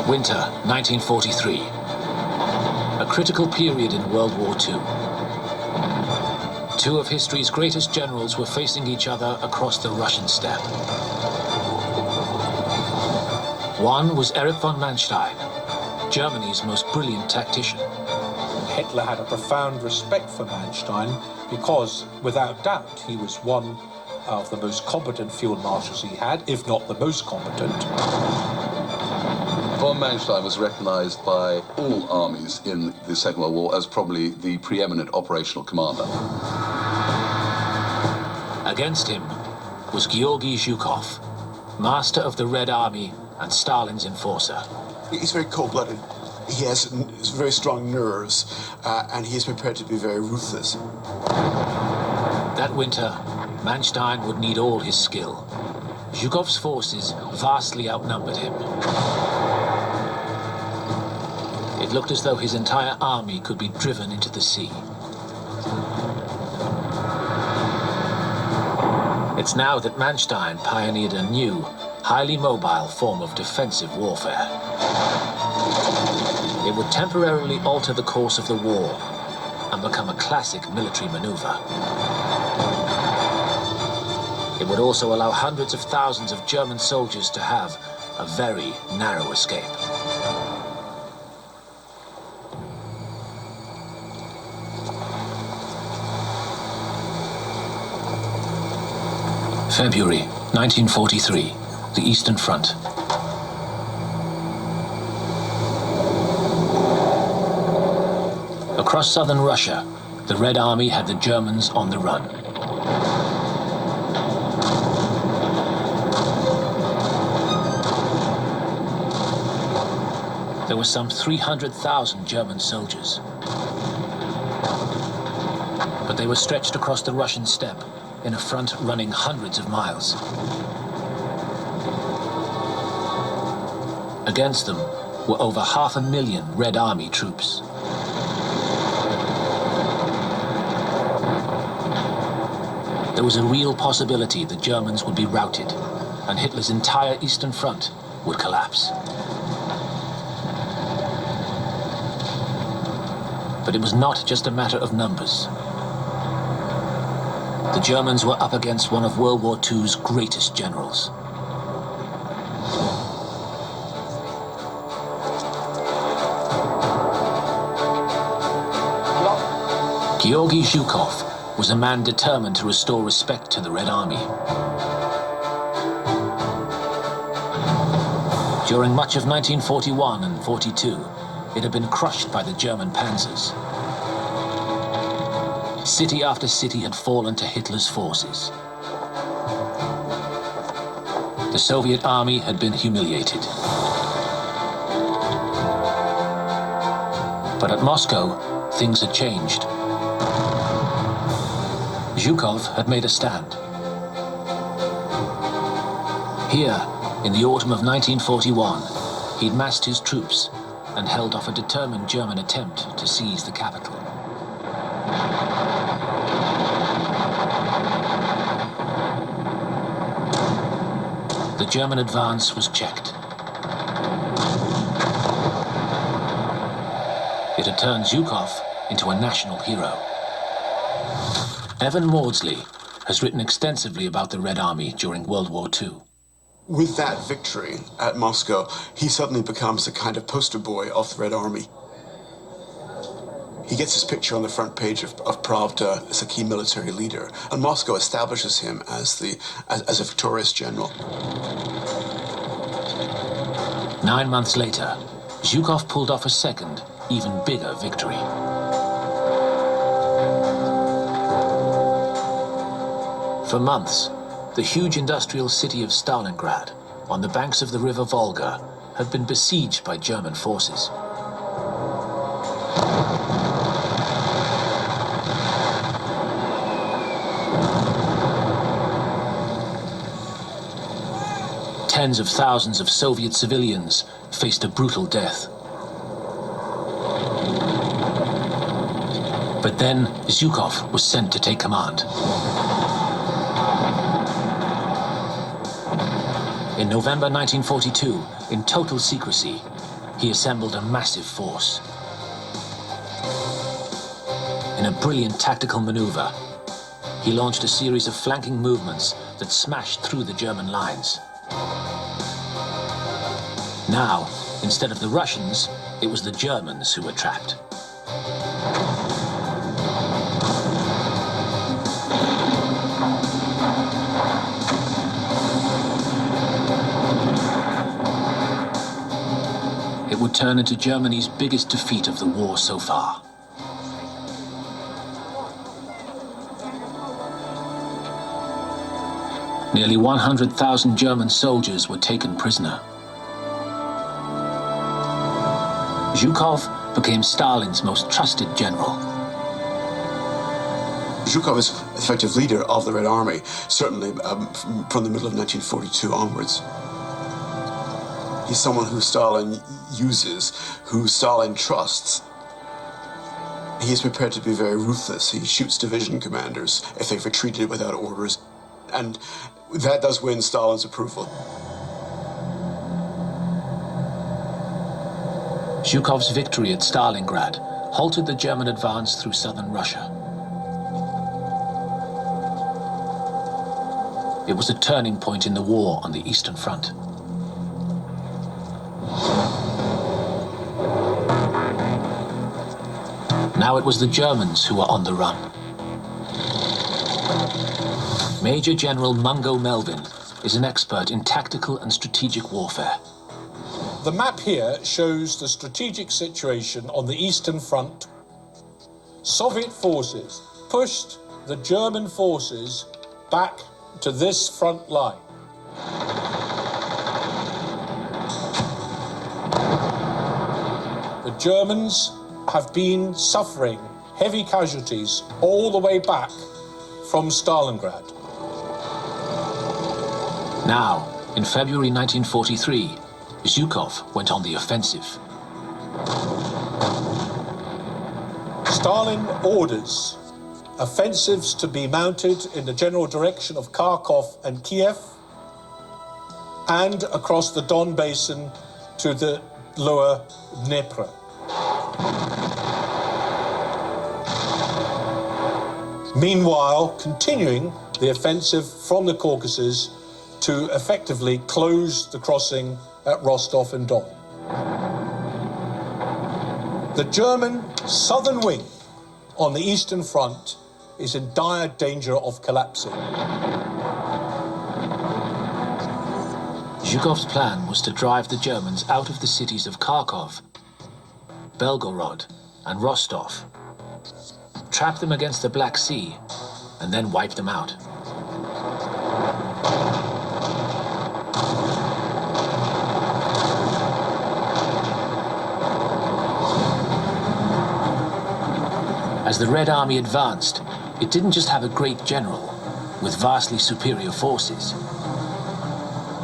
Winter 1943. A critical period in World War II. Two of history's greatest generals were facing each other across the Russian steppe. One was Erich von Manstein, Germany's most brilliant tactician. Hitler had a profound respect for Manstein because, without doubt, he was one of the most competent field marshals he had, if not the most competent. Von Manstein was recognized by all armies in the Second World War as probably the preeminent operational commander. Against him was Georgy Zhukov, master of the Red Army and Stalin's enforcer. He's very cold-blooded. He has very strong nerves, and he is prepared to be very ruthless. That winter, Manstein would need all his skill. Zhukov's forces vastly outnumbered him. It looked as though his entire army could be driven into the sea. It's now that Manstein pioneered a new, highly mobile form of defensive warfare. It would temporarily alter the course of the war and become a classic military maneuver. It would also allow hundreds of thousands of German soldiers to have a very narrow escape. February 1943, the Eastern Front. Across southern Russia, the Red Army had the Germans on the run. There were some 300,000 German soldiers. But they were stretched across the Russian steppe in a front running hundreds of miles. Against them were over 500,000 Red Army troops. There was a real possibility the Germans would be routed and Hitler's entire Eastern Front would collapse. But it was not just a matter of numbers. The Germans were up against one of World War II's greatest generals. Georgy Zhukov was a man determined to restore respect to the Red Army. During much of 1941 and 42, it had been crushed by the German panzers. City after city had fallen to Hitler's forces. The Soviet army had been humiliated. But at Moscow, things had changed. Zhukov had made a stand. Here, in the autumn of 1941, he'd massed his troops and held off a determined German attempt to seize the capital. The German advance was checked. It had turned Zhukov into a national hero. Evan Maudsley has written extensively about the Red Army during World War II. With that victory at Moscow, he suddenly becomes a kind of poster boy of the Red Army. He gets his picture on the front page of Pravda as a key military leader, and Moscow establishes him as a victorious general. 9 months later, Zhukov pulled off a second, even bigger victory. For months, the huge industrial city of Stalingrad, on the banks of the river Volga, had been besieged by German forces. Tens of thousands of Soviet civilians faced a brutal death. But then Zhukov was sent to take command. In November 1942, in total secrecy, he assembled a massive force. In a brilliant tactical maneuver, he launched a series of flanking movements that smashed through the German lines. Now, instead of the Russians, it was the Germans who were trapped. It would turn into Germany's biggest defeat of the war so far. Nearly 100,000 German soldiers were taken prisoner. Zhukov became Stalin's most trusted general. Zhukov is effective leader of the Red Army, certainly from the middle of 1942 onwards. He's someone who Stalin uses, who Stalin trusts. He is prepared to be very ruthless. He shoots division commanders if they've retreated without orders. And that does win Stalin's approval. Zhukov's victory at Stalingrad halted the German advance through southern Russia. It was a turning point in the war on the Eastern Front. Now it was the Germans who were on the run. Major General Mungo Melvin is an expert in tactical and strategic warfare. The map here shows the strategic situation on the Eastern Front. Soviet forces pushed the German forces back to this front line. The Germans have been suffering heavy casualties all the way back from Stalingrad. Now, in February 1943, Zhukov went on the offensive. Stalin orders offensives to be mounted in the general direction of Kharkov and Kiev and across the Don Basin to the lower Dnieper. Meanwhile, continuing the offensive from the Caucasus to effectively close the crossing at Rostov-on-Don. The German southern wing on the Eastern Front is in dire danger of collapsing. Zhukov's plan was to drive the Germans out of the cities of Kharkov, Belgorod, and Rostov, trap them against the Black Sea, and then wipe them out. As the Red Army advanced, it didn't just have a great general with vastly superior forces.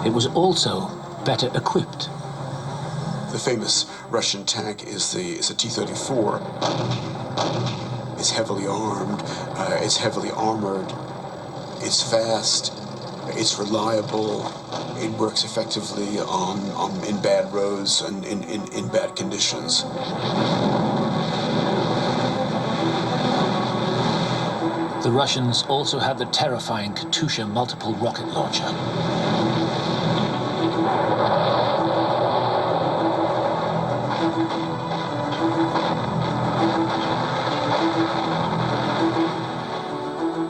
It was also better equipped. The famous Russian tank is a T-34. It's heavily armed, it's heavily armored, it's fast, it's reliable, it works effectively in bad roads and in bad conditions. The Russians also had the terrifying Katyusha multiple rocket launcher.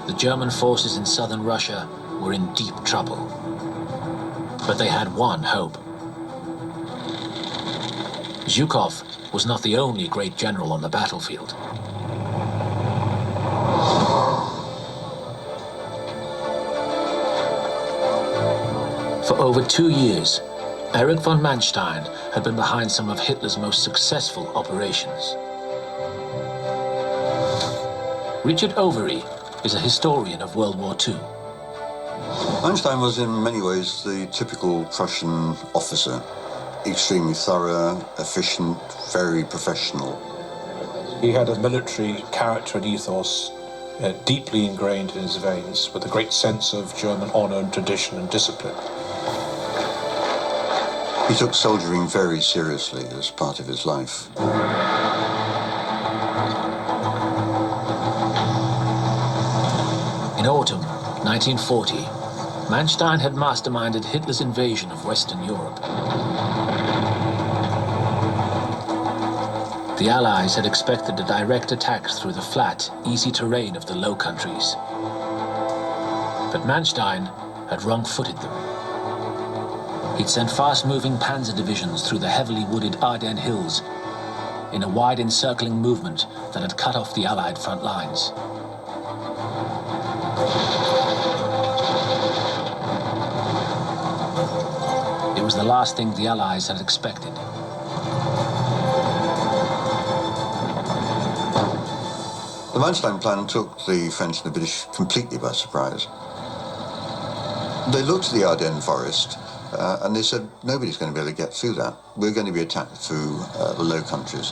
The German forces in southern Russia were in deep trouble. But they had one hope. Zhukov was not the only great general on the battlefield. For over 2 years, Erich von Manstein had been behind some of Hitler's most successful operations. Richard Overy is a historian of World War II. Manstein was in many ways the typical Prussian officer. Extremely thorough, efficient, very professional. He had a military character and ethos deeply ingrained in his veins, with a great sense of German honor and tradition and discipline. He took soldiering very seriously as part of his life. In autumn 1940, Manstein had masterminded Hitler's invasion of Western Europe. The Allies had expected a direct attack through the flat, easy terrain of the Low Countries. But Manstein had wrong-footed them. He'd sent fast-moving panzer divisions through the heavily wooded Ardennes hills in a wide encircling movement that had cut off the Allied front lines. It was the last thing the Allies had expected. The Manstein plan took the French and the British completely by surprise. They looked at the Ardennes forest and they said, nobody's going to be able to get through that. We're going to be attacked through the Low Countries.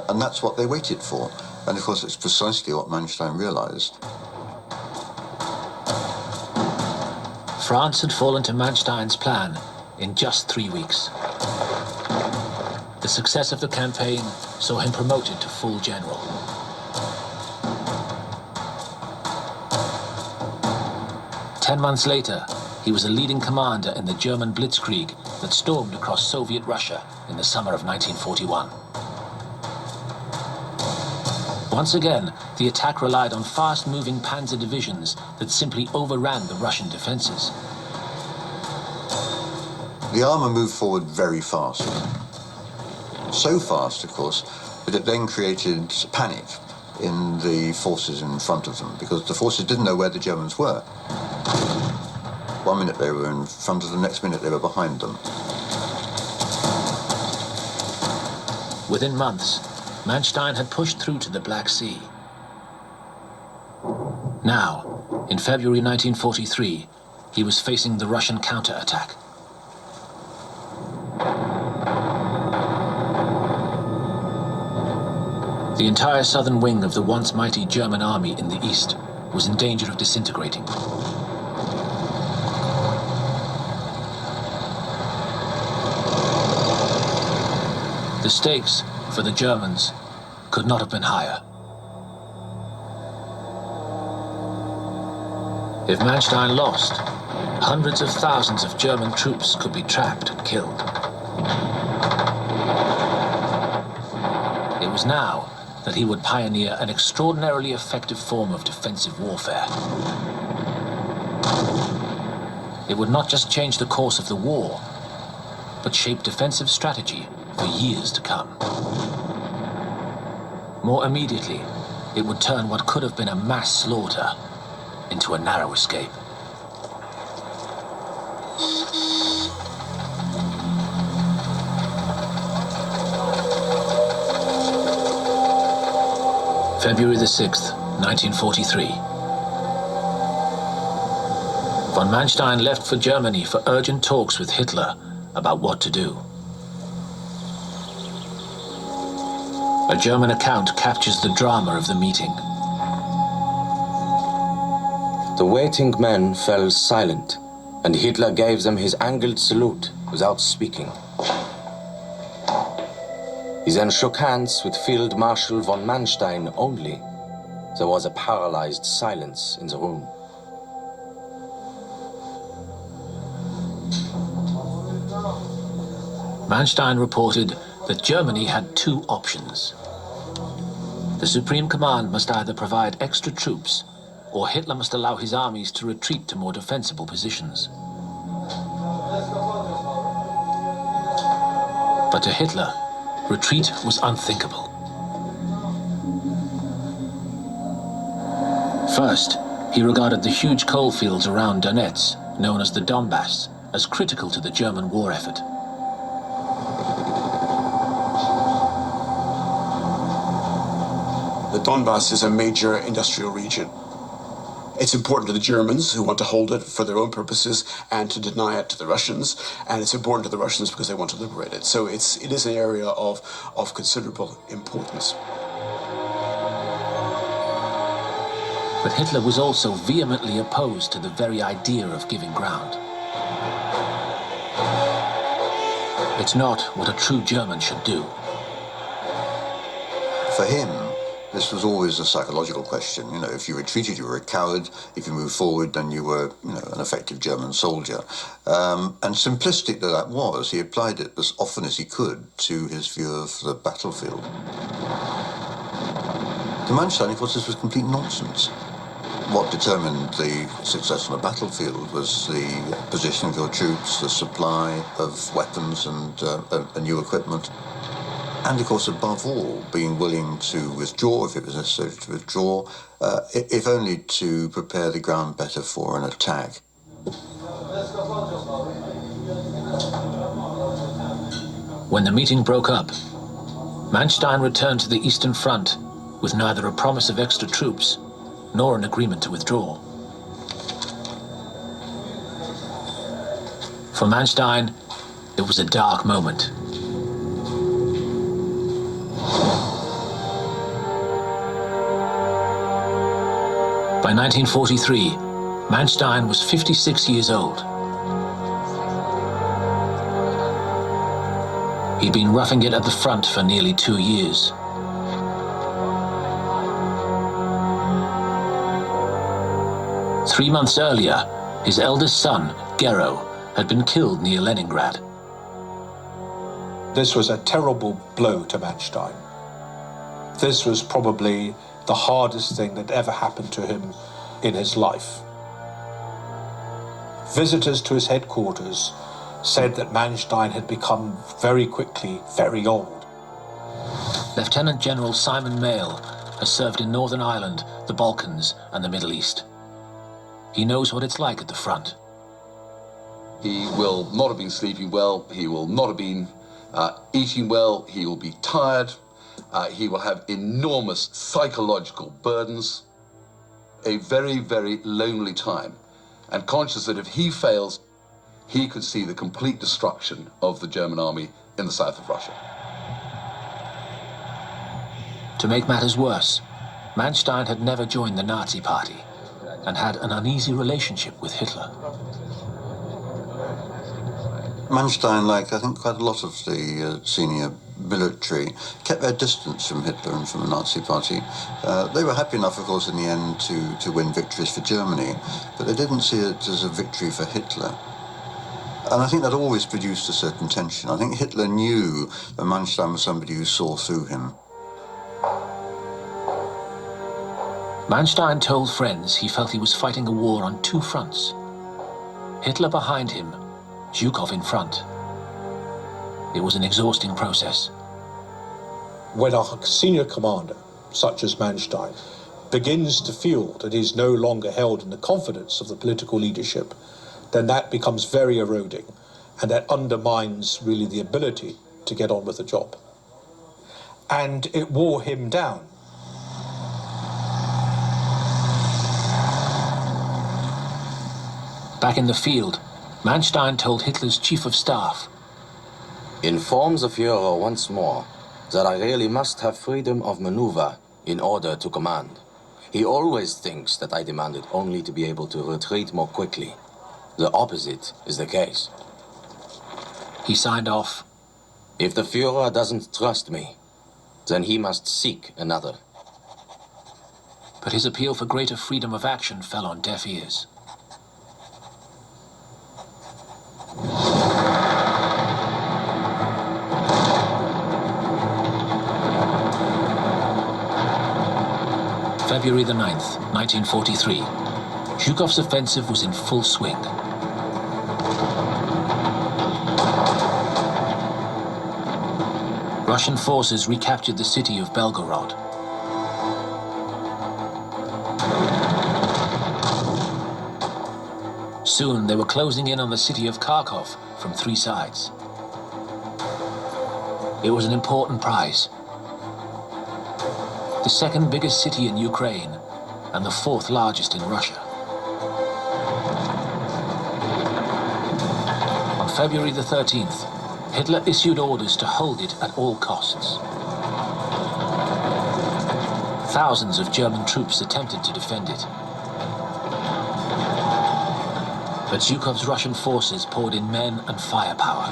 And that's what they waited for. And of course, it's precisely what Manstein realized. France had fallen to Manstein's plan in just 3 weeks. The success of the campaign saw him promoted to full general. Ten months later, he was a leading commander in the German blitzkrieg that stormed across Soviet Russia in the summer of 1941. Once again, the attack relied on fast-moving panzer divisions that simply overran the Russian defenses. The armour moved forward very fast. So fast, of course, that it then created panic in the forces in front of them, because the forces didn't know where the Germans were. 1 minute they were in front of them, next minute they were behind them. Within months, Manstein had pushed through to the Black Sea. Now, in February 1943, he was facing the Russian counterattack. The entire southern wing of the once mighty German army in the east was in danger of disintegrating. The stakes for the Germans could not have been higher. If Manstein lost, hundreds of thousands of German troops could be trapped and killed. It was now that he would pioneer an extraordinarily effective form of defensive warfare. It would not just change the course of the war, but shape defensive strategy for years to come. More immediately, it would turn what could have been a mass slaughter into a narrow escape. February the 6th, 1943. Von Manstein left for Germany for urgent talks with Hitler about what to do. A German account captures the drama of the meeting. The waiting men fell silent, and Hitler gave them his angled salute without speaking. He then shook hands with Field Marshal von Manstein only. There was a paralyzed silence in the room. Manstein reported that Germany had two options. The Supreme Command must either provide extra troops, or Hitler must allow his armies to retreat to more defensible positions. But to Hitler, retreat was unthinkable. First, he regarded the huge coal fields around Donetsk, known as the Donbass, as critical to the German war effort. The Donbass is a major industrial region. It's important to the Germans, who want to hold it for their own purposes and to deny it to the Russians, and it's important to the Russians because they want to liberate it. So it is an area of considerable importance. But Hitler was also vehemently opposed to the very idea of giving ground. It's not what a true German should do. For him, this was always a psychological question. You know, if you retreated, you were a coward. If you moved forward, then you were, an effective German soldier. And simplistic though that was, he applied it as often as he could to his view of the battlefield. To Manstein, of course, this was complete nonsense. What determined the success on the battlefield was the position of your troops, the supply of weapons and new equipment. And, of course, above all, being willing to withdraw if it was necessary to withdraw, if only to prepare the ground better for an attack. When the meeting broke up, Manstein returned to the Eastern Front with neither a promise of extra troops nor an agreement to withdraw. For Manstein, it was a dark moment. By 1943, Manstein was 56 years old. He'd been roughing it at the front for nearly 2 years. Three months earlier, his eldest son, Gero, had been killed near Leningrad. This was a terrible blow to Manstein. This was probably the hardest thing that ever happened to him in his life. Visitors to his headquarters said that Manstein had become very quickly very old. Lieutenant General Simon Mayle has served in Northern Ireland, the Balkans, and the Middle East. He knows what it's like at the front. He will not have been sleeping well. He will not have been eating well. He will be tired. He will have enormous psychological burdens. A very, very lonely time. And conscious that if he fails, he could see the complete destruction of the German army in the south of Russia. To make matters worse, Manstein had never joined the Nazi Party and had an uneasy relationship with Hitler. Manstein, like I think quite a lot of the senior military, kept their distance from Hitler and from the Nazi Party. They were happy enough, of course, in the end to win victories for Germany, but they didn't see it as a victory for Hitler. And I think that always produced a certain tension. I think Hitler knew that Manstein was somebody who saw through him. Manstein told friends he felt he was fighting a war on two fronts. Hitler behind him, Zhukov in front. It was an exhausting process. When a senior commander, such as Manstein, begins to feel that he's no longer held in the confidence of the political leadership, then that becomes very eroding, and that undermines really the ability to get on with the job. And it wore him down. Back in the field, Manstein told Hitler's chief of staff, Inform the Führer once more that I really must have freedom of maneuver in order to command. He always thinks that I demanded only to be able to retreat more quickly. The opposite is the case. He signed off, If the Führer doesn't trust me, then he must seek another. but his appeal for greater freedom of action fell on deaf ears. February the 9th, 1943. Zhukov's offensive was in full swing. Russian forces recaptured the city of Belgorod. Soon they were closing in on the city of Kharkov from three sides. It was an important prize. The second biggest city in Ukraine and the fourth largest in Russia. On February the 13th, Hitler issued orders to hold it at all costs. Thousands of German troops attempted to defend it. But Zhukov's Russian forces poured in men and firepower.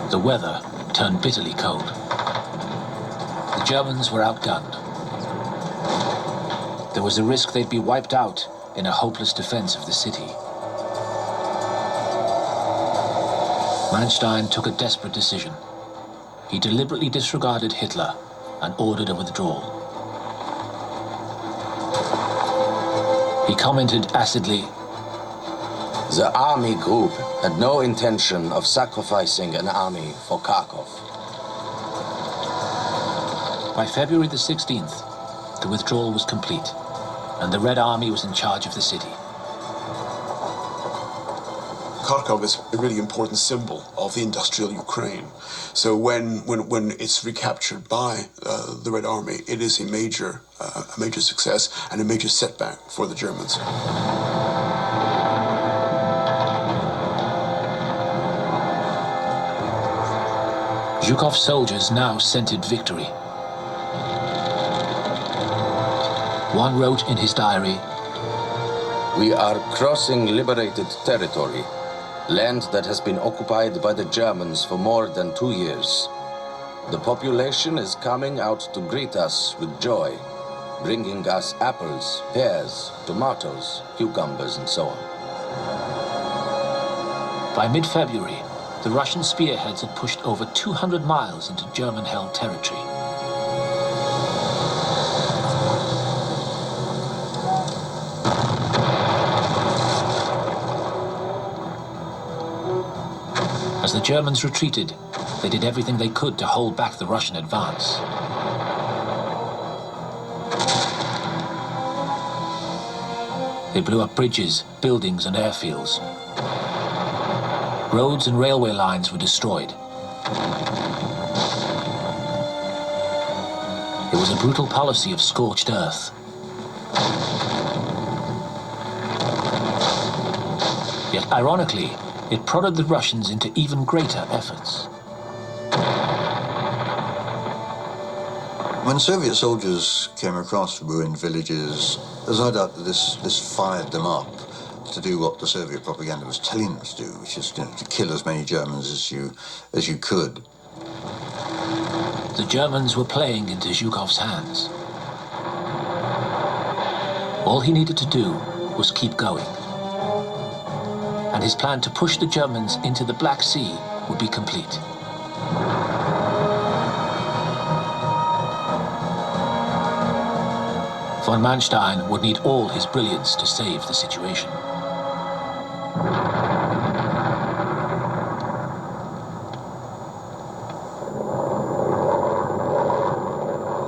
The weather turned bitterly cold. The Germans were outgunned. There was a risk they'd be wiped out in a hopeless defense of the city. Manstein took a desperate decision. He deliberately disregarded Hitler and ordered a withdrawal. He commented acidly, "The army group had no intention of sacrificing an army for Kharkov." By February the 16th, the withdrawal was complete, and the Red Army was in charge of the city. Kharkov is a really important symbol of the industrial Ukraine. So when it's recaptured by the Red Army, it is a major success and a major setback for the Germans. Zhukov's soldiers now scented victory. One wrote in his diary, "We are crossing liberated territory, land that has been occupied by the Germans for more than 2 years. The population is coming out to greet us with joy, bringing us apples, pears, tomatoes, cucumbers, and so on." By mid-February, the Russian spearheads had pushed over 200 miles into German-held territory. As the Germans retreated, they did everything they could to hold back the Russian advance. They blew up bridges, buildings, and airfields. Roads and railway lines were destroyed. It was a brutal policy of scorched earth. Yet, ironically, it prodded the Russians into even greater efforts. When Soviet soldiers came across ruined villages, there's no doubt that this fired them up to do what the Soviet propaganda was telling them to do, which is to kill as many Germans as you could. The Germans were playing into Zhukov's hands. All he needed to do was keep going. And his plan to push the Germans into the Black Sea would be complete. Von Manstein would need all his brilliance to save the situation.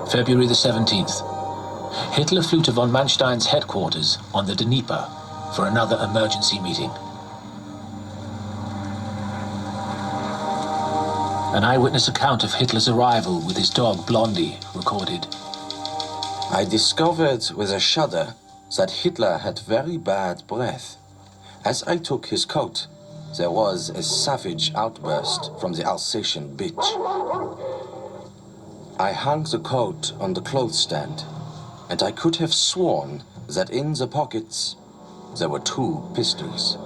February the 17th. Hitler flew to von Manstein's headquarters on the Dnieper for another emergency meeting. An eyewitness account of Hitler's arrival with his dog Blondie recorded, "I discovered with a shudder that Hitler had very bad breath. As I took his coat, there was a savage outburst from the Alsatian bitch. I hung the coat on the clothes stand, and I could have sworn that in the pockets there were 2 pistols."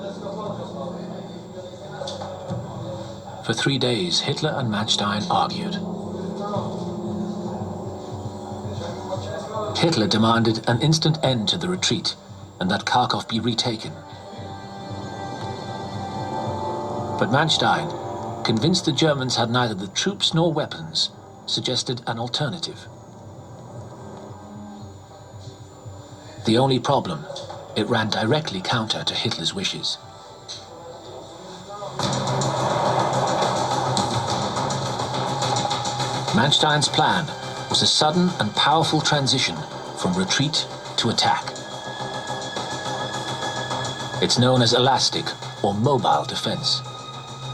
For 3 days, Hitler and Manstein argued. Hitler demanded an instant end to the retreat and that Kharkov be retaken. But Manstein, convinced the Germans had neither the troops nor weapons, suggested an alternative. The only problem, it ran directly counter to Hitler's wishes. Manstein's plan was a sudden and powerful transition from retreat to attack. It's known as elastic or mobile defense.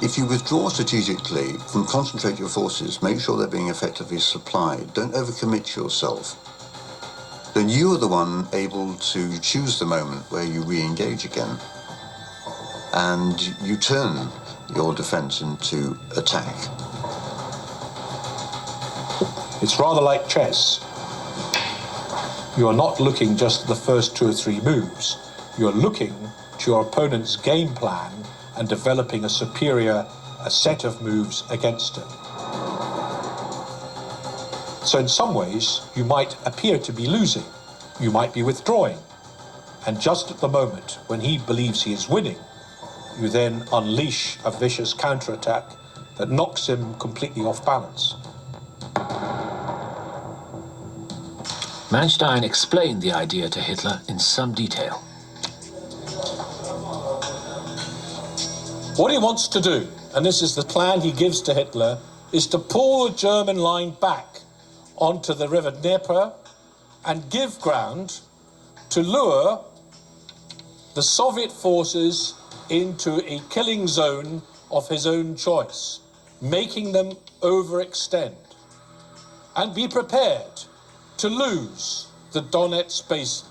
If you withdraw strategically and concentrate your forces, make sure they're being effectively supplied, don't overcommit yourself, then you are the one able to choose the moment where you re-engage again. And you turn your defense into attack. It's rather like chess. You are not looking just at the first 2 or 3 moves. You're looking to your opponent's game plan and developing a superior a set of moves against him. So in some ways, you might appear to be losing. You might be withdrawing. And just at the moment when he believes he is winning, you then unleash a vicious counterattack that knocks him completely off balance. Manstein explained the idea to Hitler in some detail. What he wants to do, and this is the plan he gives to Hitler, is to pull the German line back onto the river Dnieper and give ground to lure the Soviet forces into a killing zone of his own choice, making them overextend, and be prepared to lose the Donetsk basin.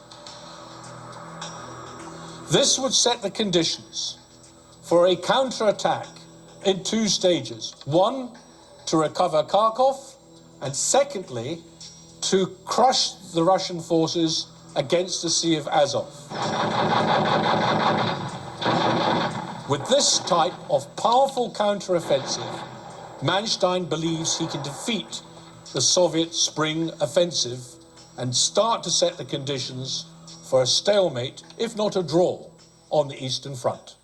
This would set the conditions for a counterattack in two stages. One, to recover Kharkov, and secondly, to crush the Russian forces against the Sea of Azov. With this type of powerful counteroffensive, Manstein believes he can defeat the Soviet spring offensive and start to set the conditions for a stalemate, if not a draw, on the Eastern Front.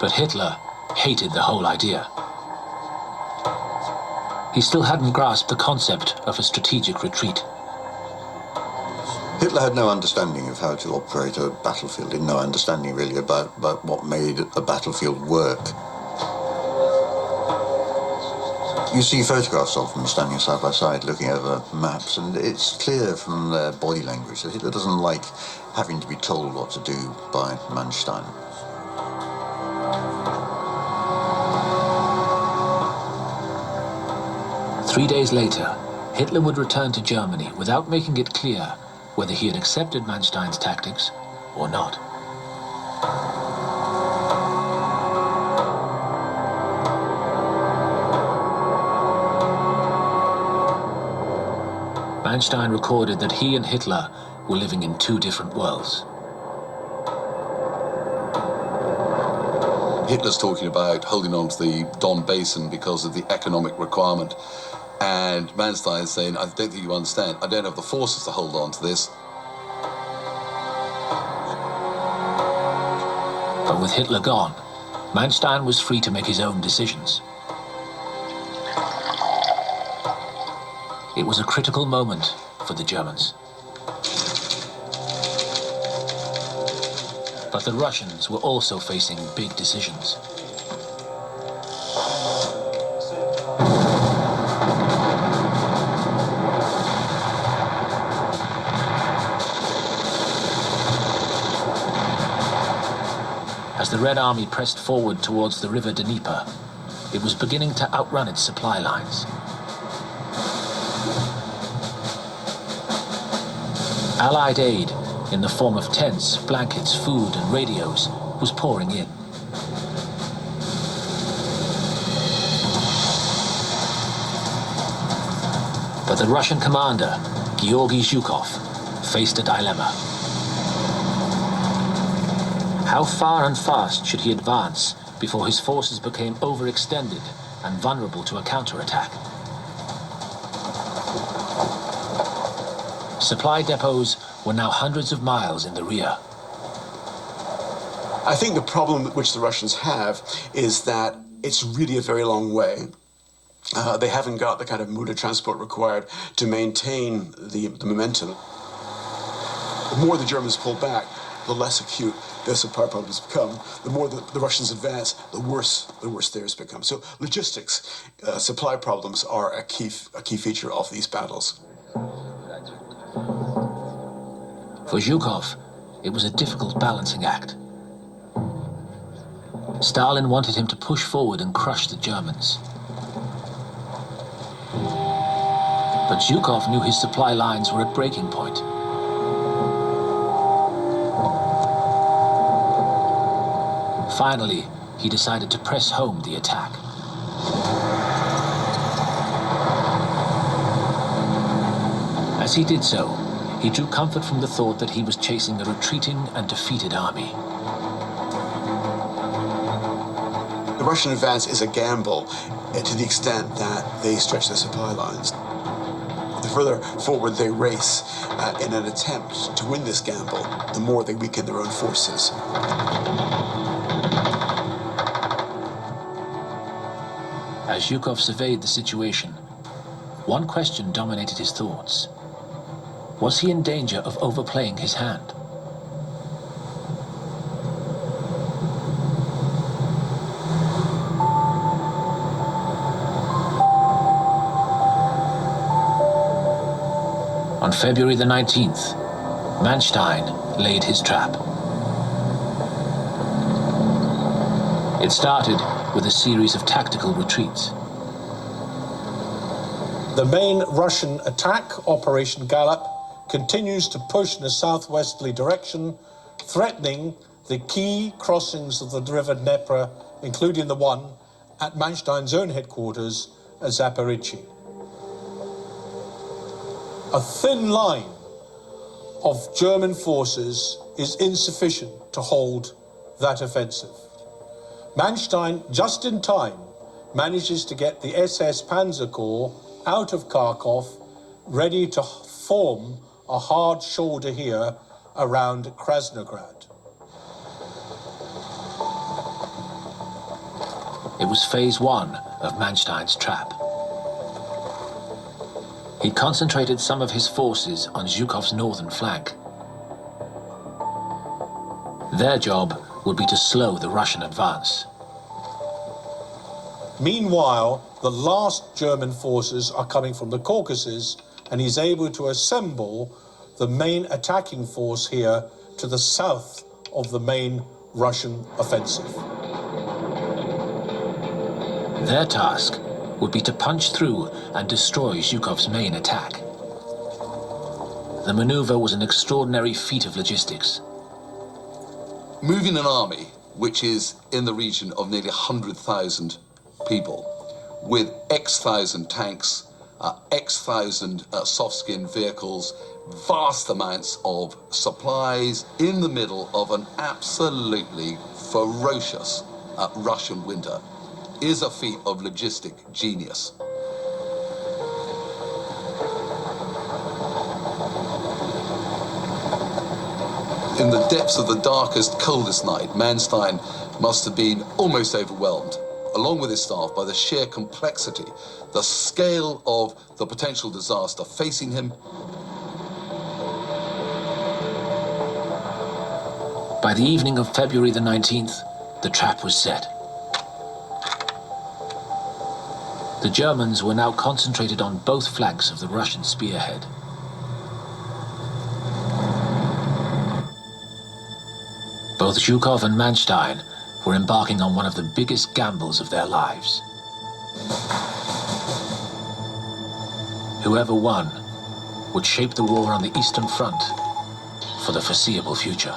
But Hitler hated the whole idea. He still hadn't grasped the concept of a strategic retreat. Hitler had no understanding of how to operate a battlefield, no understanding really about what made a battlefield work. You see photographs of them standing side by side looking over maps, and it's clear from their body language that Hitler doesn't like having to be told what to do by Manstein. Three days later, Hitler would return to Germany without making it clear whether he had accepted Manstein's tactics or not. Manstein recorded that he and Hitler were living in two different worlds. Hitler's talking about holding on to the Don Basin because of the economic requirement. And Manstein is saying, I don't think you understand. I don't have the forces to hold on to this. But with Hitler gone, Manstein was free to make his own decisions. It was a critical moment for the Germans. But the Russians were also facing big decisions. As the Red Army pressed forward towards the river Dnieper, it was beginning to outrun its supply lines. Allied aid, in the form of tents, blankets, food and radios, was pouring in. But the Russian commander, Georgy Zhukov, faced a dilemma. How far and fast should he advance before his forces became overextended and vulnerable to a counterattack? Supply depots were now hundreds of miles in the rear. I think the problem which the Russians have is that it's really a very long way. They haven't got the kind of motor transport required to maintain the momentum. The more the Germans pull back, the less acute their supply problems become. The more the Russians advance, the worse theirs become. So logistics, supply problems are a key feature of these battles. For Zhukov, it was a difficult balancing act. Stalin wanted him to push forward and crush the Germans. But Zhukov knew his supply lines were at breaking point. Finally, he decided to press home the attack. As he did so, He drew comfort from the thought that he was chasing a retreating and defeated army. The Russian advance is a gamble to the extent that they stretch the supply lines. The further forward they race in an attempt to win this gamble, the more they weaken their own forces. As Zhukov surveyed the situation, one question dominated his thoughts. Was he in danger of overplaying his hand? On February the 19th, Manstein laid his trap. It started with a series of tactical retreats. The main Russian attack, Operation Gallop, continues to push in a southwesterly direction, threatening the key crossings of the river Dnepr, including the one at Manstein's own headquarters at Zaporizhzhia. A thin line of German forces is insufficient to hold that offensive. Manstein, just in time, manages to get the SS Panzer Corps out of Kharkov, ready to form a hard shoulder here around Krasnograd. It was phase one of Manstein's trap. He concentrated some of his forces on Zhukov's northern flank. Their job would be to slow the Russian advance. Meanwhile, the last German forces are coming from the Caucasus, and he's able to assemble the main attacking force here to the south of the main Russian offensive. Their task would be to punch through and destroy Zhukov's main attack. The maneuver was an extraordinary feat of logistics. Moving an army, which is in the region of nearly 100,000 people, with X thousand tanks, X thousand soft-skinned vehicles, vast amounts of supplies in the middle of an absolutely ferocious Russian winter, is a feat of logistic genius. In the depths of the darkest, coldest night, Manstein must have been almost overwhelmed, along with his staff, by the sheer complexity, the scale of the potential disaster facing him. By the evening of February the 19th, the trap was set. The Germans were now concentrated on both flanks of the Russian spearhead. Both Zhukov and Manstein were embarking on one of the biggest gambles of their lives. Whoever won would shape the war on the Eastern Front for the foreseeable future.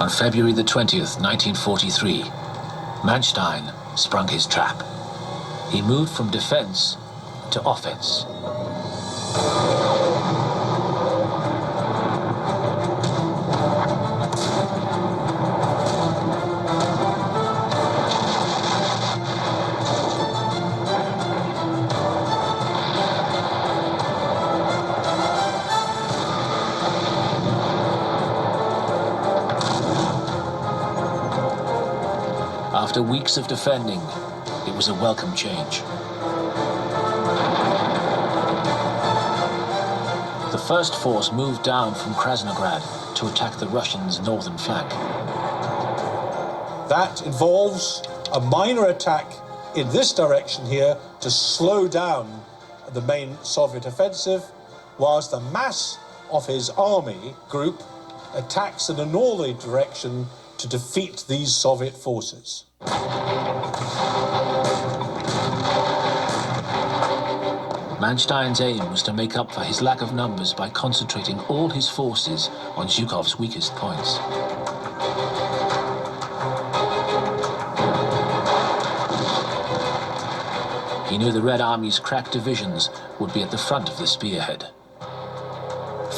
On February the 20th, 1943, Manstein sprung his trap. He moved from defense to offense. After weeks of defending, it was a welcome change. The first force moved down from Krasnograd to attack the Russians' northern flank. That involves a minor attack in this direction here to slow down the main Soviet offensive, whilst the mass of his army group attacks in a northerly direction to defeat these Soviet forces. Manstein's aim was to make up for his lack of numbers by concentrating all his forces on Zhukov's weakest points. He knew the Red Army's crack divisions would be at the front of the spearhead.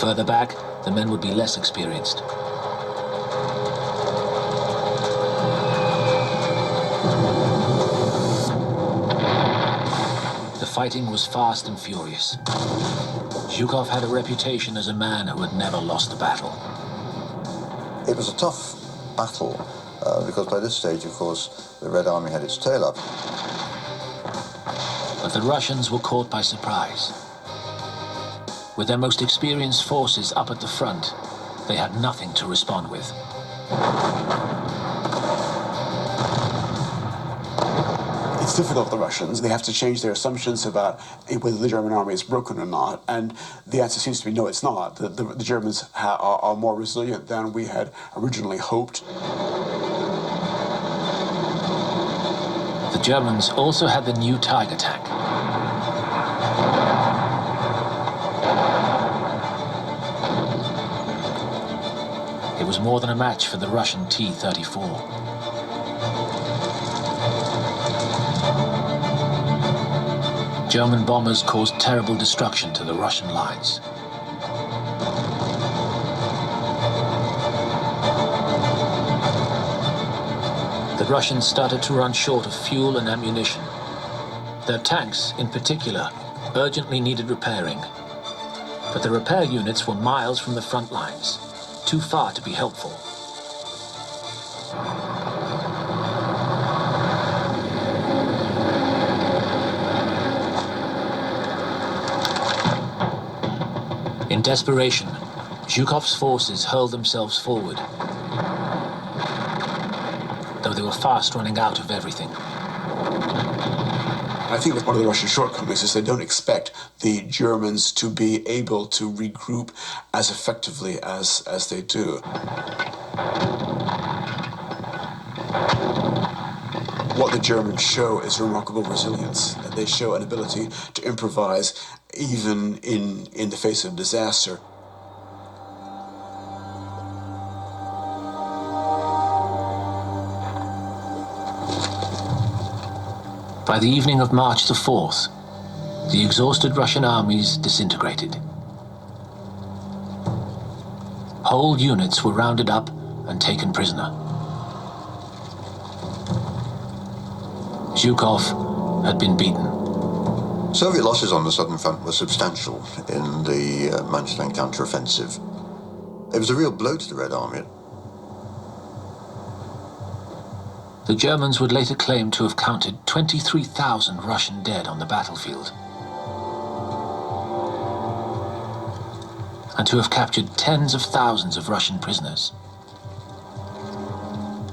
Further back, the men would be less experienced. The fighting was fast and furious. Zhukov had a reputation as a man who had never lost a battle. It was a tough battle, because by this stage, of course, the Red Army had its tail up. But the Russians were caught by surprise. With their most experienced forces up at the front, they had nothing to respond with. It's difficult for the Russians. They have to change their assumptions about whether the German army is broken or not. And the answer seems to be no, it's not. The Germans are more resilient than we had originally hoped. The Germans also had the new Tiger tank. It was more than a match for the Russian T-34. German bombers caused terrible destruction to the Russian lines. The Russians started to run short of fuel and ammunition. Their tanks, in particular, urgently needed repairing. But the repair units were miles from the front lines, too far to be helpful. In desperation, Zhukov's forces hurled themselves forward, though they were fast running out of everything. I think that one of the Russian shortcomings is they don't expect the Germans to be able to regroup as effectively as they do. What the Germans show is remarkable resilience. They show an ability to improvise even in the face of disaster. By the evening of March the 4th, the exhausted Russian armies disintegrated. Whole units were rounded up and taken prisoner. Zhukov had been beaten. Soviet losses on the southern front were substantial in the Manstein counteroffensive. It was a real blow to the Red Army. The Germans would later claim to have counted 23,000 Russian dead on the battlefield, and to have captured tens of thousands of Russian prisoners.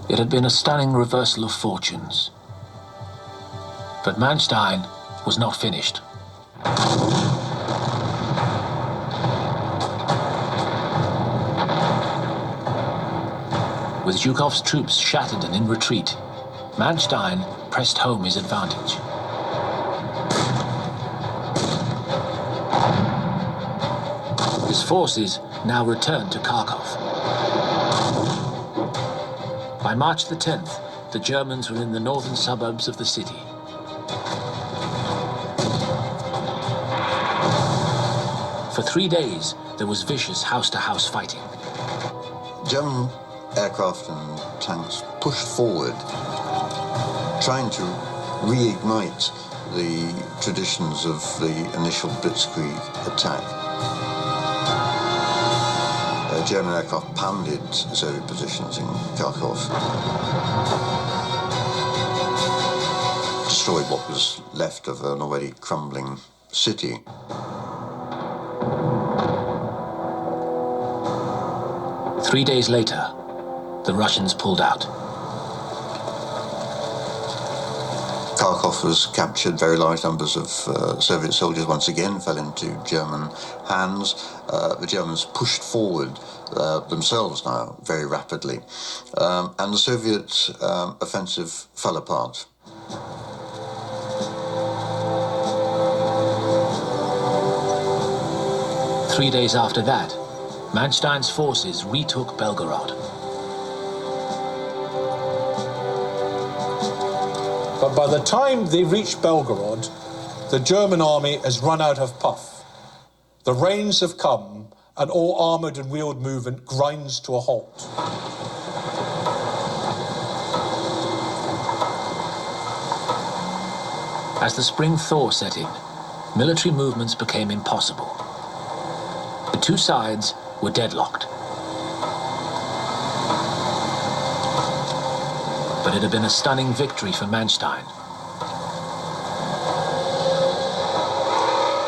It had been a stunning reversal of fortunes. But Manstein was not finished. With Zhukov's troops shattered and in retreat, Manstein pressed home his advantage. His forces now returned to Kharkov. By March the 10th, the Germans were in the northern suburbs of the city. For 3 days, there was vicious house-to-house fighting. German aircraft and tanks pushed forward, trying to reignite the traditions of the initial Blitzkrieg attack. German aircraft pounded Soviet positions in Kharkov, destroyed what was left of an already crumbling city. Three days later, the Russians pulled out. Kharkov was captured. Very large numbers of Soviet soldiers once again fell into German hands. The Germans pushed forward themselves now very rapidly, and the Soviet offensive fell apart. 3 days after that, Manstein's forces retook Belgorod. But by the time they reach Belgorod, the German army has run out of puff. The rains have come, and all armoured and wheeled movement grinds to a halt. As the spring thaw set in, military movements became impossible. The two sides were deadlocked. But it had been a stunning victory for Manstein.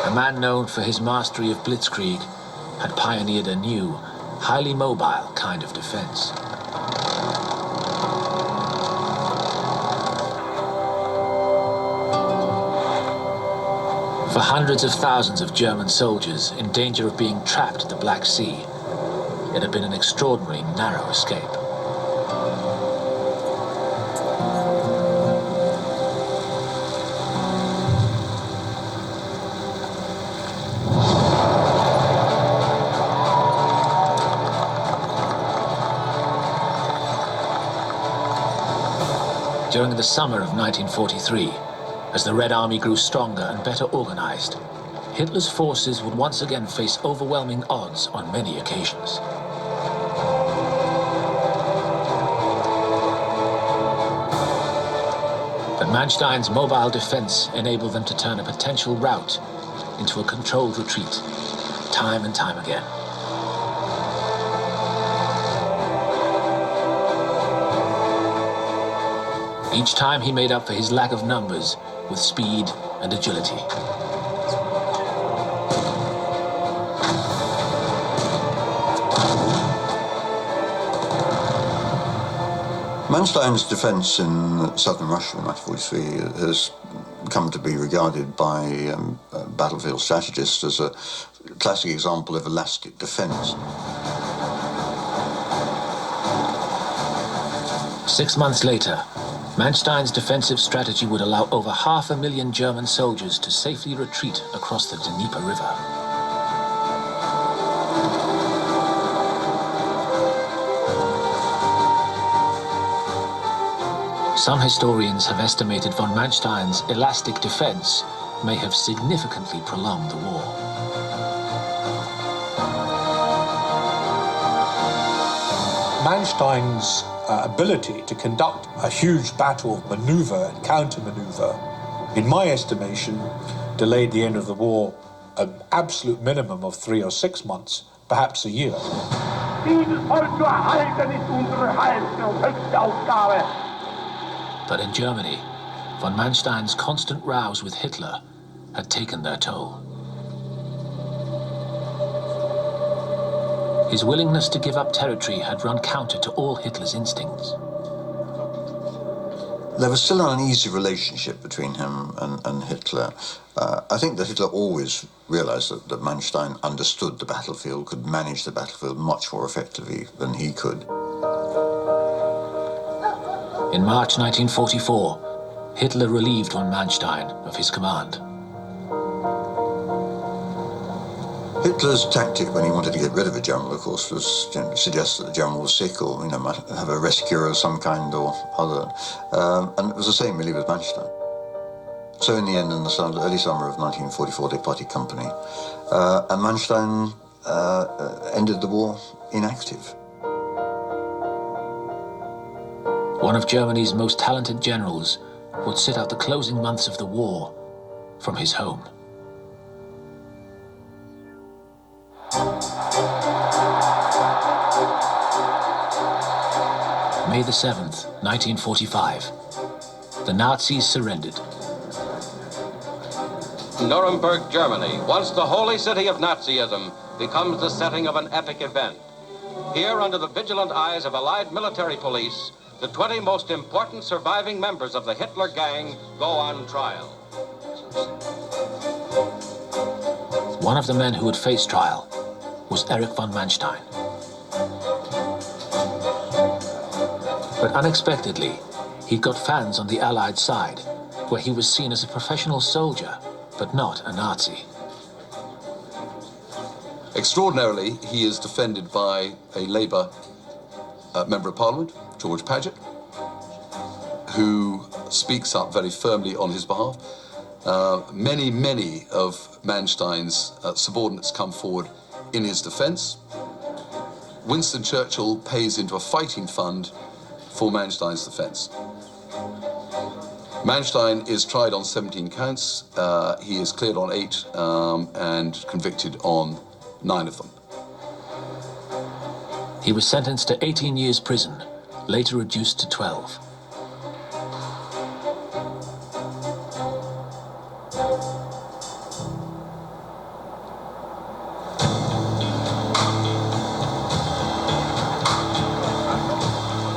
A man known for his mastery of blitzkrieg had pioneered a new, highly mobile kind of defense. For hundreds of thousands of German soldiers in danger of being trapped at the Black Sea, it had been an extraordinarily narrow escape. During the summer of 1943, as the Red Army grew stronger and better organized, Hitler's forces would once again face overwhelming odds on many occasions. But Manstein's mobile defense enabled them to turn a potential rout into a controlled retreat, time and time again. Each time he made up for his lack of numbers with speed and agility. Manstein's defence in southern Russia in 1943 has come to be regarded by battlefield strategists as a classic example of elastic defence. 6 months later, Manstein's defensive strategy would allow over 500,000 German soldiers to safely retreat across the Dnieper River. Some historians have estimated von Manstein's elastic defense may have significantly prolonged the war. Manstein's ability to conduct a huge battle of maneuver and counter-maneuver, in my estimation, delayed the end of the war an absolute minimum of 3 or 6 months, perhaps a year. But in Germany, von Manstein's constant rows with Hitler had taken their toll. His willingness to give up territory had run counter to all Hitler's instincts. There was still an uneasy relationship between him and Hitler. I think that Hitler always realized that Manstein understood the battlefield, could manage the battlefield much more effectively than he could. In March 1944, Hitler relieved von Manstein of his command. Hitler's tactic when he wanted to get rid of a general, of course, was to suggest that the general was sick or, might have a rescuer of some kind or other. And it was the same really with Manstein. So in the end, in the early summer of 1944, they parted company. And Manstein ended the war inactive. One of Germany's most talented generals would sit out the closing months of the war from his home. May the 7th, 1945. The Nazis surrendered. Nuremberg, Germany, once the holy city of Nazism, becomes the setting of an epic event. Here, under the vigilant eyes of Allied military police, the 20 most important surviving members of the Hitler gang go on trial. One of the men who would face trial was Erich von Manstein. But unexpectedly, he'd got fans on the Allied side, where he was seen as a professional soldier, but not a Nazi. Extraordinarily, he is defended by a Labour Member of Parliament, George Paget, who speaks up very firmly on his behalf. Many of Manstein's subordinates come forward in his defence. Winston Churchill pays into a fighting fund for Manstein's defence. Manstein is tried on 17 counts. He is cleared on 8 and convicted on 9 of them. He was sentenced to 18 years prison, later reduced to 12.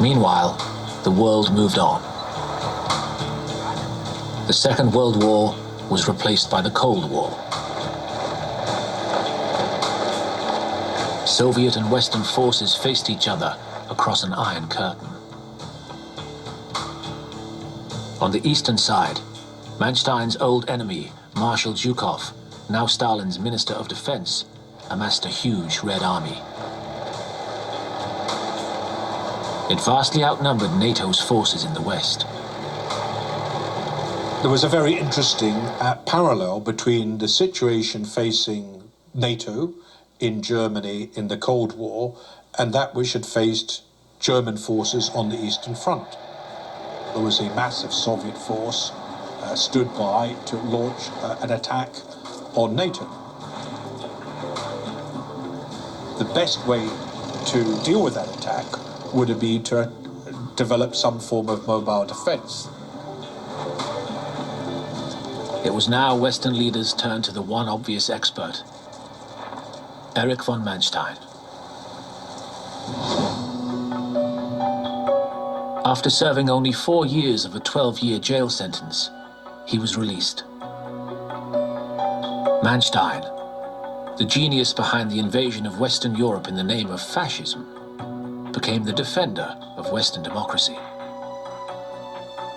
Meanwhile, the world moved on. The Second World War was replaced by the Cold War. Soviet and Western forces faced each other across an Iron Curtain. On the eastern side, Manstein's old enemy, Marshal Zhukov, now Stalin's Minister of Defense, amassed a huge Red Army. It vastly outnumbered NATO's forces in the West. There was a very interesting parallel between the situation facing NATO in Germany in the Cold War and that which had faced German forces on the Eastern Front. There was a massive Soviet force stood by to launch an attack on NATO. The best way to deal with that attack would have been to develop some form of mobile defense. It was now Western leaders' turn to the one obvious expert, Erich von Manstein. After serving only 4 years of a 12-year jail sentence, he was released. Manstein, the genius behind the invasion of Western Europe in the name of fascism, became the defender of Western democracy.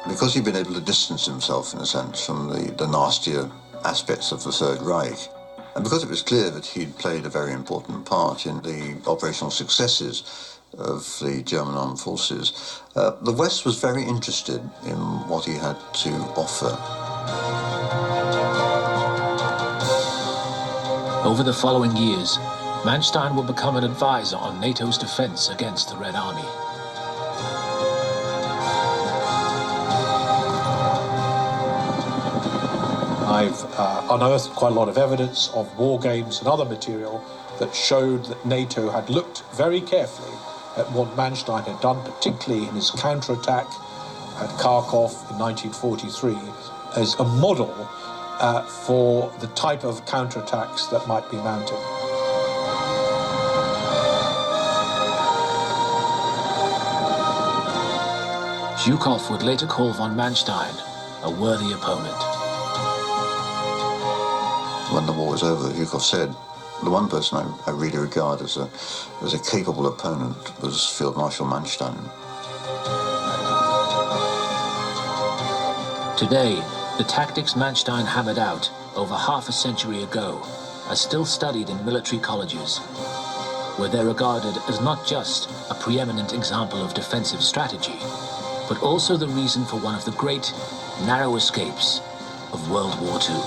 Because he'd been able to distance himself, in a sense, from the nastier aspects of the Third Reich, and because it was clear that he'd played a very important part in the operational successes of the German armed forces, the West was very interested in what he had to offer. Over the following years, Manstein would become an advisor on NATO's defense against the Red Army. I've unearthed quite a lot of evidence of war games and other material that showed that NATO had looked very carefully at what Manstein had done, particularly in his counterattack at Kharkov in 1943, as a model for the type of counterattacks that might be mounted. Zhukov would later call von Manstein a worthy opponent. When the war was over, Zhukov said, the one person I really regard as a capable opponent was Field Marshal Manstein. Today, the tactics Manstein hammered out over half a century ago are still studied in military colleges, where they're regarded as not just a preeminent example of defensive strategy, but also the reason for one of the great narrow escapes of World War II.